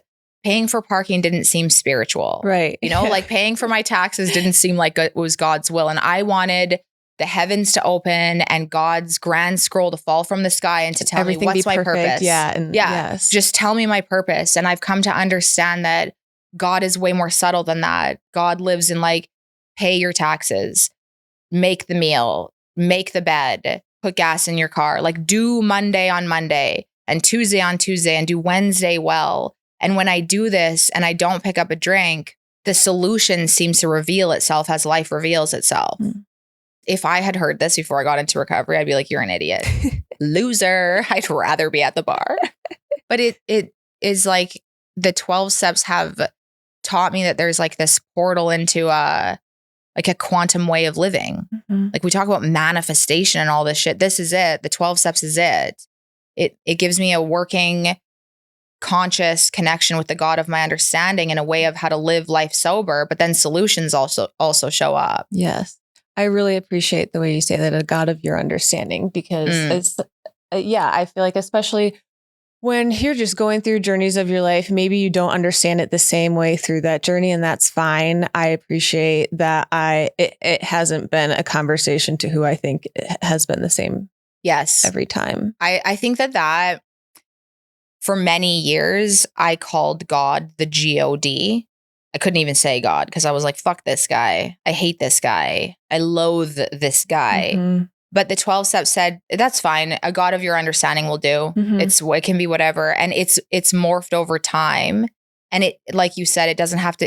paying for parking didn't seem spiritual. Right. You know, like paying for my taxes didn't seem like it was God's will. And I wanted the heavens to open and God's grand scroll to fall from the sky and to tell Everything me what's be my perfect. purpose. Yeah. And Yeah. yes. Just tell me my purpose. And I've come to understand that God is way more subtle than that. God lives in like, pay your taxes, make the meal, make the bed, put gas in your car, like do Monday on Monday and Tuesday on Tuesday and do Wednesday well. And when I do this and I don't pick up a drink, the solution seems to reveal itself as life reveals itself. If I had heard this before I got into recovery, I'd be like, you're an idiot. Loser. I'd rather be at the bar. But it is like the 12 steps have taught me that there's like this portal into a quantum way of living. Like we talk about manifestation and all this shit. This is it. The 12 steps is it. It gives me a working, conscious connection with the God of my understanding and a way of how to live life sober, but then solutions also show up. Yes. I really appreciate the way you say that, a God of your understanding, because it's, I feel like especially when you're just going through journeys of your life, maybe you don't understand it the same way through that journey, and that's fine. I appreciate that it hasn't been a conversation to who I think it has been the same. Yes. Every time. I think that for many years, I called God the God. I couldn't even say God because I was like, fuck this guy. I hate this guy. I loathe this guy. But the 12 steps said, that's fine. A God of your understanding will do. It can be whatever. And it's morphed over time. And it, like you said, it doesn't have to,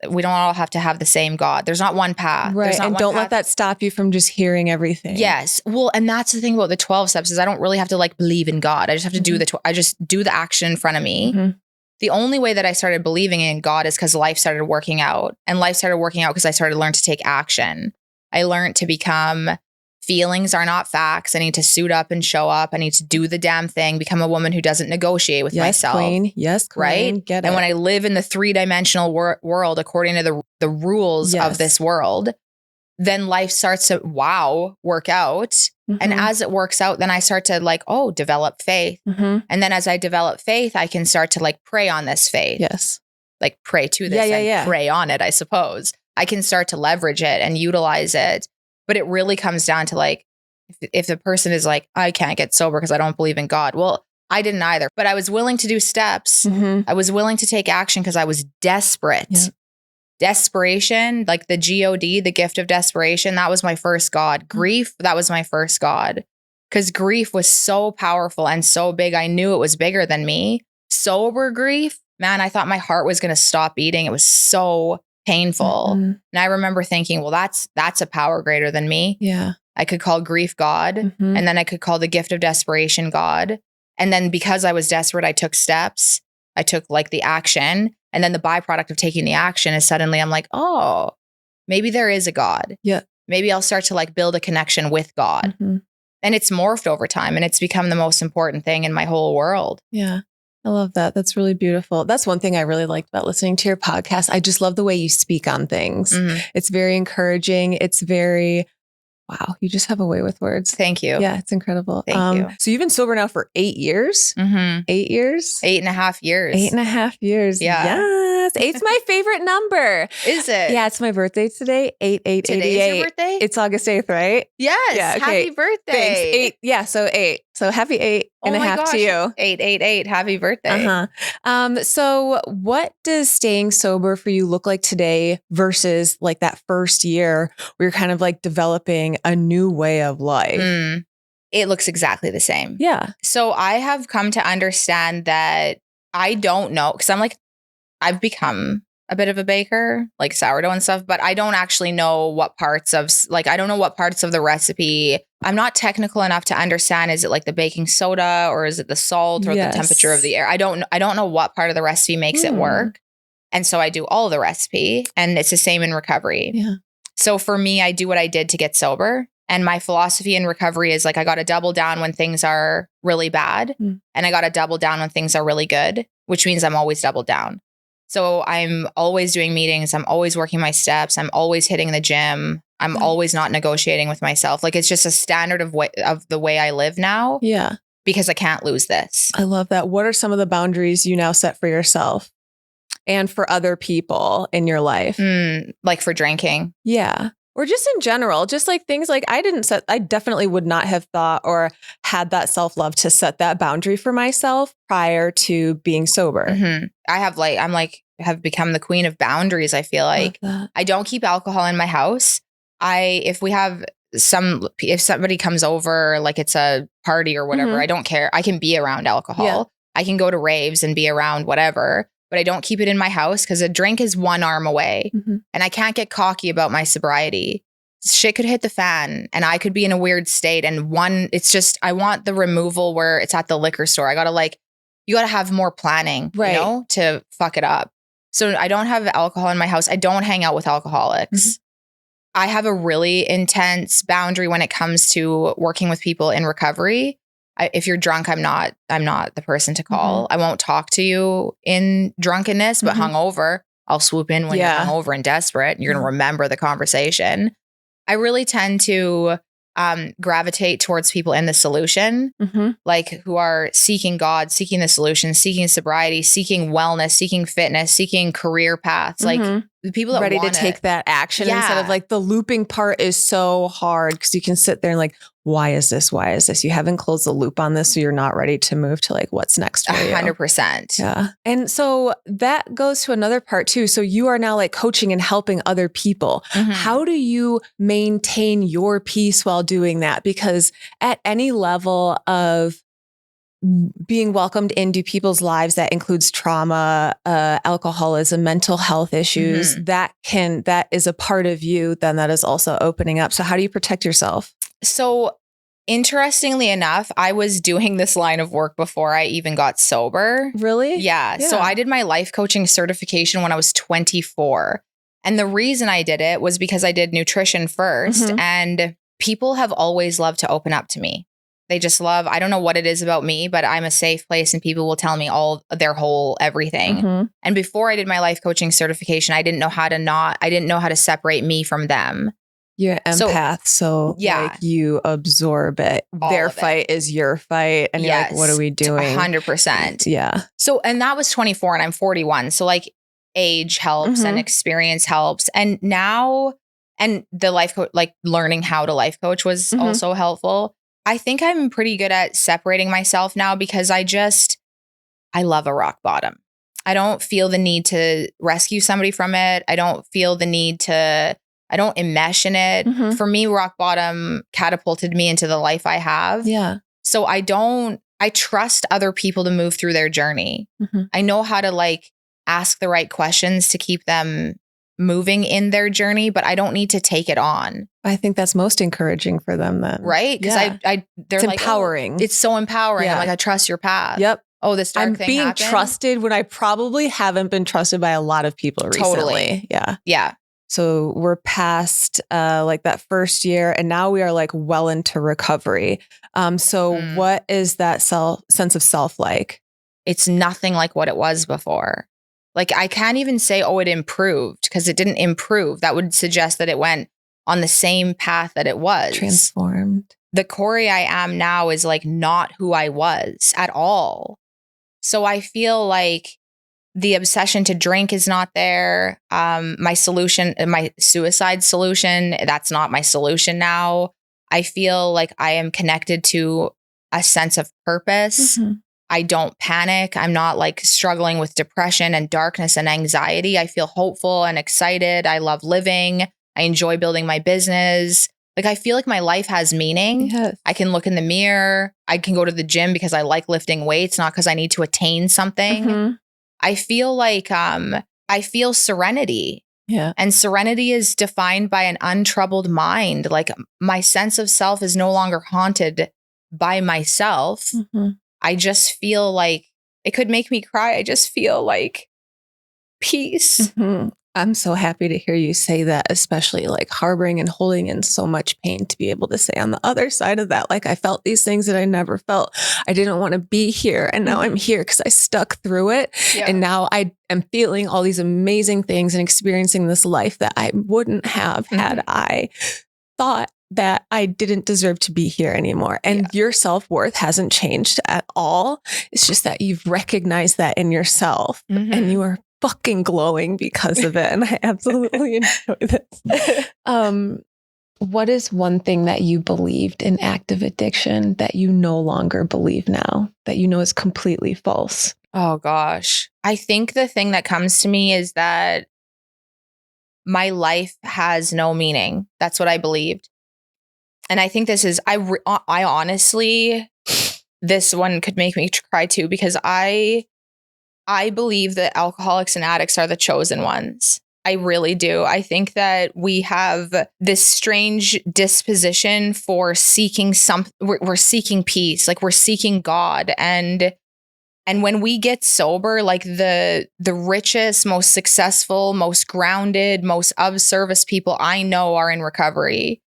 we don't all have to have the same God. There's not one path. Right. And don't let that stop you from just hearing everything. Yes. Well, and that's the thing about the 12 steps is I don't really have to like believe in God. I just have to do I just do the action in front of me. The only way that I started believing in God is because life started working out. And life started working out because I started to learn to take action. I learned to become, feelings are not facts. I need to suit up and show up. I need to do the damn thing, become a woman who doesn't negotiate with myself. Queen. Yes, queen. Right? Get it. And when I live in the 3-dimensional world, according to the rules of this world, then life starts to, work out. And as it works out, then I start to like, develop faith. And then as I develop faith, I can start to like pray on this faith. Yes. Like pray to this and pray on it, I suppose. I can start to leverage it and utilize it. But it really comes down to like, if the person is like, I can't get sober because I don't believe in God. Well, I didn't either, but I was willing to do steps. I was willing to take action because I was desperate. Desperation, like the God, the gift of desperation, that was my first God. Grief, that was my first God. Because grief was so powerful and so big. I knew it was bigger than me. Sober grief, man, I thought my heart was going to stop beating. It was so painful. And I remember thinking, well, that's a power greater than me. Yeah. I could call grief God. And then I could call the gift of desperation God. And then because I was desperate, I took steps. I took like the action. And then the byproduct of taking the action is suddenly I'm like, oh, maybe there is a God. Yeah. Maybe I'll start to like build a connection with God. And it's morphed over time and it's become the most important thing in my whole world. Yeah. I love that. That's really beautiful. That's one thing I really liked about listening to your podcast. I just love the way you speak on things. It's very encouraging. It's very, wow, you just have a way with words. Thank you. Yeah, it's incredible. Thank you. So you've been sober now for 8 years? 8 years? 8.5 years. 8.5 years. Yeah. Yes. 8's my favorite number. Is it? Yeah, it's my birthday today. 8/8/88. Today's your birthday? It's August 8th, right? Yes. Yeah, okay. Happy birthday. Thanks. 8. Yeah, so 8. So happy 8.5 to you. 888. Happy birthday. So what does staying sober for you look like today versus like that first year where you're kind of like developing a new way of life? It looks exactly the same. Yeah. So I have come to understand that I don't know, because I've become a bit of a baker, like sourdough and stuff, but I don't actually know what parts of, I don't know what parts of the recipe. I'm not technical enough to understand. Is it like the baking soda or is it the salt or the temperature of the air? I don't know what part of the recipe makes it work. And so I do all the recipe, and it's the same in recovery. Yeah. So for me, I do what I did to get sober. And my philosophy in recovery is like, I got to double down when things are really bad. And I got to double down when things are really good, which means I'm always doubled down. So I'm always doing meetings. I'm always working my steps. I'm always hitting the gym. I'm always not negotiating with myself. Like it's just a standard of the way I live now. Yeah. Because I can't lose this. I love that. What are some of the boundaries you now set for yourself and for other people in your life? Like for drinking. Yeah. Or just in general, just like things like I definitely would not have thought or had that self-love to set that boundary for myself prior to being sober. Mm-hmm. Have become the queen of boundaries. I feel like I don't keep alcohol in my house. If somebody comes over, like it's a party or whatever, I don't care. I can be around alcohol. Yeah. I can go to raves and be around whatever, but I don't keep it in my house because a drink is one arm away and I can't get cocky about my sobriety. Shit could hit the fan and I could be in a weird state. And I want the removal where it's at the liquor store. You got to have more planning, to fuck it up. So I don't have alcohol in my house. I don't hang out with alcoholics. I have a really intense boundary when it comes to working with people in recovery. If you're drunk, I'm not the person to call. I won't talk to you in drunkenness, but hungover, I'll swoop in when you're hungover and desperate. You're going to remember the conversation. I really tend to gravitate towards people in the solution, like who are seeking God, seeking the solution, seeking sobriety, seeking wellness, seeking fitness, seeking career paths, like the people that ready to take that action instead of like the looping part is so hard because you can sit there and like, why is this? Why is this? You haven't closed the loop on this. So you're not ready to move to like what's next for you. 100%. Yeah. And so that goes to another part too. So you are now like coaching and helping other people. How do you maintain your peace while doing that? Because at any level of being welcomed into people's lives that includes trauma, alcoholism, mental health issues, that is a part of you, then that is also opening up. So how do you protect yourself? So interestingly enough, I was doing this line of work before I even got sober. Really? Yeah. So I did my life coaching certification when I was 24. And the reason I did it was because I did nutrition first. And people have always loved to open up to me. They just love, I don't know what it is about me, but I'm a safe place and people will tell me all their whole everything. And before I did my life coaching certification, I didn't know how to separate me from them. You're an empath, so like you absorb it. Their fight is your fight. And you're like, what are we doing? 100%. Yeah. So, and that was 24 and I'm 41. So like age helps and experience helps. And now, and the life coach, like learning how to life coach was also helpful. I think I'm pretty good at separating myself now because I love a rock bottom. I don't feel the need to rescue somebody from it. I don't enmesh in it. For me, rock bottom catapulted me into the life I have. Yeah. So I trust other people to move through their journey. I know how to like ask the right questions to keep them moving in their journey, but I don't need to take it on. I think that's most encouraging for them then. Right? Because they're like, empowering. Oh, it's so empowering. I'm like, I trust your path. Yep. Oh, this dark thing being happened? Trusted when I probably haven't been trusted by a lot of people recently. Totally. Yeah. Yeah. So we're past like that first year and now we are like well into recovery. So what is that sense of self like? It's nothing like what it was before. Like I can't even say, oh, it improved because it didn't improve. That would suggest that it went on the same path that it was. Transformed. The Kori I am now is like not who I was at all. So I feel like the obsession to drink is not there. My suicide solution, that's not my solution now. I feel like I am connected to a sense of purpose. I don't panic. I'm not like struggling with depression and darkness and anxiety. I feel hopeful and excited. I love living. I enjoy building my business. Like I feel like my life has meaning. Yes. I can look in the mirror. I can go to the gym because I like lifting weights, not because I need to attain something. I feel like I feel serenity. Yeah. And serenity is defined by an untroubled mind. Like my sense of self is no longer haunted by myself. I just feel like it could make me cry. I just feel like peace. I'm so happy to hear you say that, especially like harboring and holding in so much pain to be able to say on the other side of that, like I felt these things that I never felt. I didn't want to be here. And now I'm here because I stuck through it. Yeah. And now I am feeling all these amazing things and experiencing this life that I wouldn't have had I thought that I didn't deserve to be here anymore. And your self-worth hasn't changed at all. It's just that you've recognized that in yourself and you are fucking glowing because of it. And I absolutely enjoy this. What is one thing that you believed in active addiction that you no longer believe now, that you know is completely false? Oh gosh. I think the thing that comes to me is that my life has no meaning. That's what I believed. And I think this is, I honestly, this one could make me cry too, because I believe that alcoholics and addicts are the chosen ones. I really do. I think that we have this strange disposition for seeking we're seeking peace, like we're seeking God. And when we get sober, like the richest, most successful, most grounded, most of service people I know are in recovery.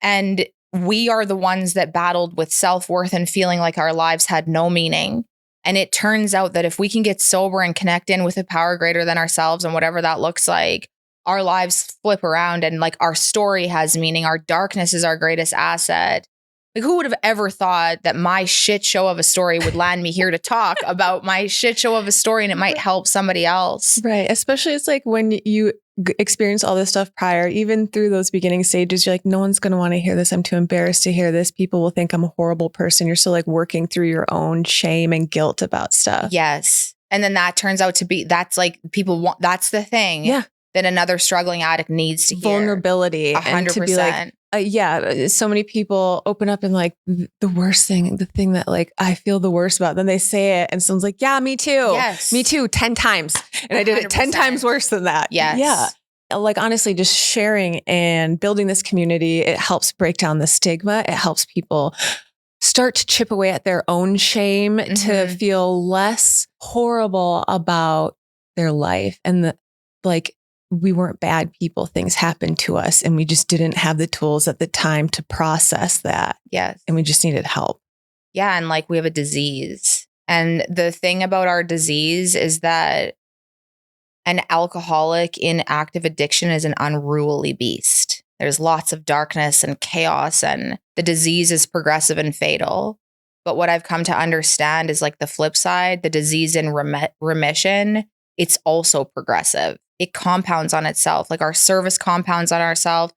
And we are the ones that battled with self-worth and feeling like our lives had no meaning. And it turns out that if we can get sober and connect in with a power greater than ourselves and whatever that looks like, our lives flip around and like our story has meaning. Our darkness is our greatest asset. Like, who would have ever thought that my shit show of a story would land me here to talk about my shit show of a story and it might help somebody else? Right. Especially it's like when you experience all this stuff prior, even through those beginning stages, you're like, no one's going to want to hear this. I'm too embarrassed to hear this. People will think I'm a horrible person. You're still like working through your own shame and guilt about stuff. Yes. And then that turns out to be, that's like people want, that's the thing that another struggling addict needs to hear. Vulnerability. 100%. And to be like, so many people open up and like the worst thing, the thing that like I feel the worst about. Then they say it and someone's like, yeah, me too. Yes. Me too. 10 times. And I did it 10 times worse than that. Yes. Yeah. Like honestly, just sharing and building this community, it helps break down the stigma. It helps people start to chip away at their own shame to feel less horrible about their life. And we weren't bad people. Things happened to us and we just didn't have the tools at the time to process that. Yes. And we just needed help. Yeah. And like we have a disease. And the thing about our disease is that an alcoholic in active addiction is an unruly beast. There's lots of darkness and chaos, and the disease is progressive and fatal. But what I've come to understand is like the flip side, the disease in remission, it's also progressive. It compounds on itself. Like our service compounds on itself,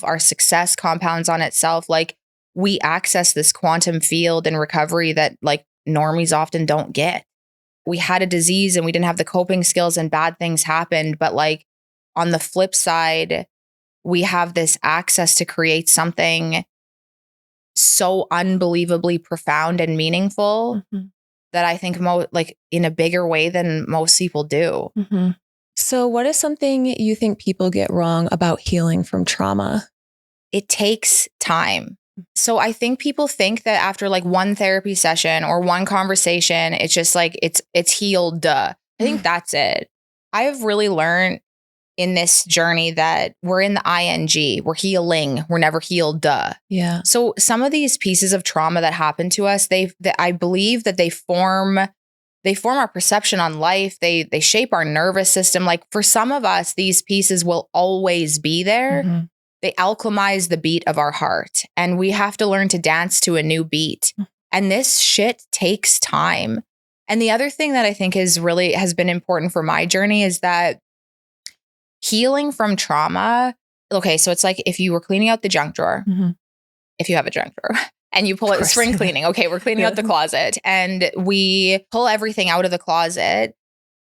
our success compounds on itself. Like we access this quantum field in recovery that like normies often don't get. We had a disease and we didn't have the coping skills and bad things happened. But like on the flip side, we have this access to create something so unbelievably profound and meaningful that I think like in a bigger way than most people do. So what is something you think people get wrong about healing from trauma? It takes time. So I think people think that after like one therapy session or one conversation, it's just like, it's healed. Duh. I think that's it. I have really learned in this journey that we're in the ing, we're healing, we're never healed. Duh. Yeah. So some of these pieces of trauma that happen to us, I believe that they form our perception on life. They shape our nervous system. Like for some of us, these pieces will always be there. They alchemize the beat of our heart, and we have to learn to dance to a new beat. And this shit takes time. And the other thing that I think has been important for my journey is that healing from trauma. Okay, so it's like if you were cleaning out the junk drawer, if you have a junk drawer, and you pull it, spring cleaning. Okay, we're cleaning out the closet and we pull everything out of the closet.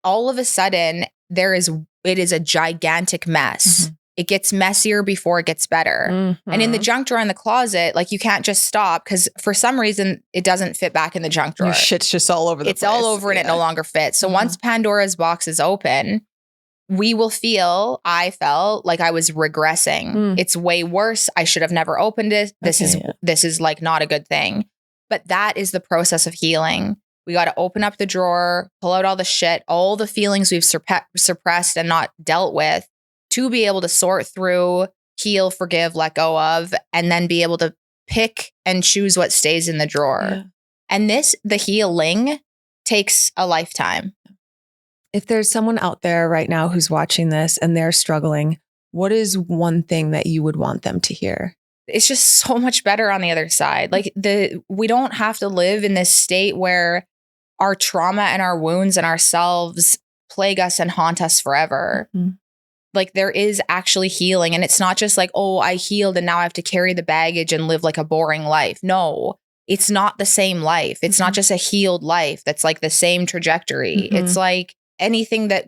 All of a sudden, it is a gigantic mess. It gets messier before it gets better. And in the junk drawer in the closet, like you can't just stop because for some reason it doesn't fit back in the junk drawer. Your shit's just all over the place. It's all over and it no longer fits. So once Pandora's box is open, I felt like I was regressing. It's way worse. I should have never opened it. This is like not a good thing. But that is the process of healing. We got to open up the drawer, pull out all the shit, all the feelings we've suppressed and not dealt with to be able to sort through, heal, forgive, let go of, and then be able to pick and choose what stays in the drawer. Yeah. And the healing takes a lifetime. If there's someone out there right now who's watching this and they're struggling, what is one thing that you would want them to hear? It's just so much better on the other side. Like we don't have to live in this state where our trauma and our wounds and ourselves plague us and haunt us forever. Like there is actually healing. And it's not just like, oh, I healed and now I have to carry the baggage and live like a boring life. No, it's not the same life. It's not just a healed life that's like the same trajectory. It's like anything that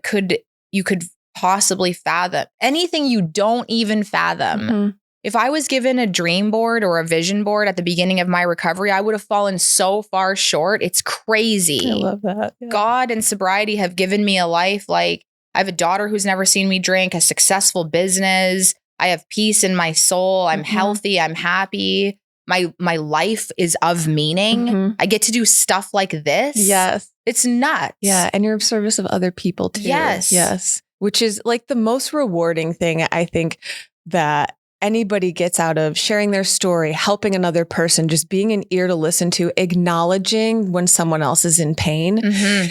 you could possibly fathom, anything you don't even fathom. If I was given a dream board or a vision board at the beginning of my recovery, I would have fallen so far short. It's crazy. I love that. Yeah. God and sobriety have given me a life. Like I have a daughter who's never seen me drink, a successful business. I have peace in my soul. I'm healthy. I'm happy. My life is of meaning. I get to do stuff like this. Yes. It's nuts. Yeah. And you're of service of other people too. Yes. Yes. Which is like the most rewarding thing I think that anybody gets out of sharing their story, helping another person, just being an ear to listen to, acknowledging when someone else is in pain.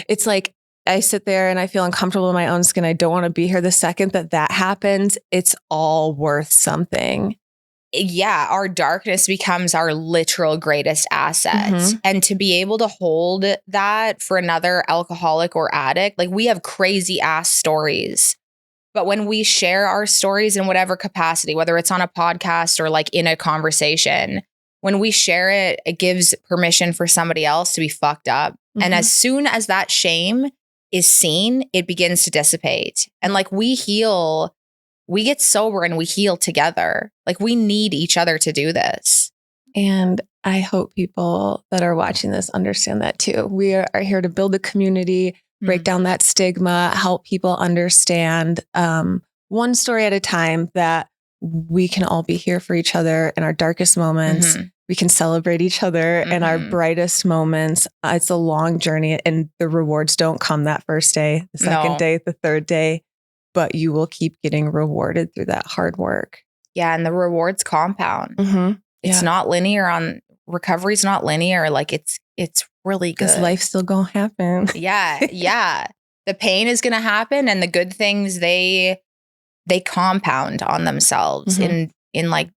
It's like I sit there and I feel uncomfortable in my own skin. I don't want to be here. The second that happens, it's all worth something. Yeah, our darkness becomes our literal greatest asset. And to be able to hold that for another alcoholic or addict, like we have crazy ass stories. But when we share our stories in whatever capacity, whether it's on a podcast or like in a conversation, when we share it, it gives permission for somebody else to be fucked up. And as soon as that shame is seen, it begins to dissipate. And like we heal, we get sober and we heal together. Like we need each other to do this. And I hope people that are watching this understand that too. We are here to build a community, break down that stigma, help people understand one story at a time that we can all be here for each other in our darkest moments. We can celebrate each other in our brightest moments. It's a long journey and the rewards don't come that first day, the second day, the third day, but you will keep getting rewarded through that hard work. Yeah. And the rewards compound. It's not linear recovery's not linear. Like it's really good. Because life's still going to happen. Yeah. The pain is going to happen and the good things, they compound on themselves in like,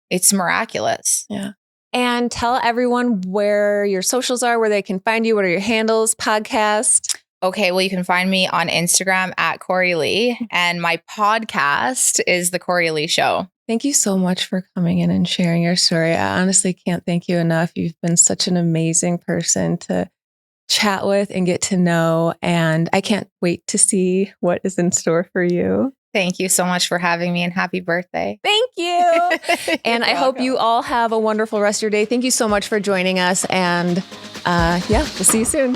it's miraculous. Yeah. And tell everyone where your socials are, where they can find you. What are your handles, podcast? Okay, well, you can find me on Instagram at Kori Leigh, and my podcast is The Cory Lee Show. Thank you so much for coming in and sharing your story. I honestly can't thank you enough. You've been such an amazing person to chat with and get to know, and I can't wait to see what is in store for you. Thank you so much for having me and happy birthday. Thank you. And I hope you all have a wonderful rest of your day. Thank you so much for joining us. And we'll see you soon.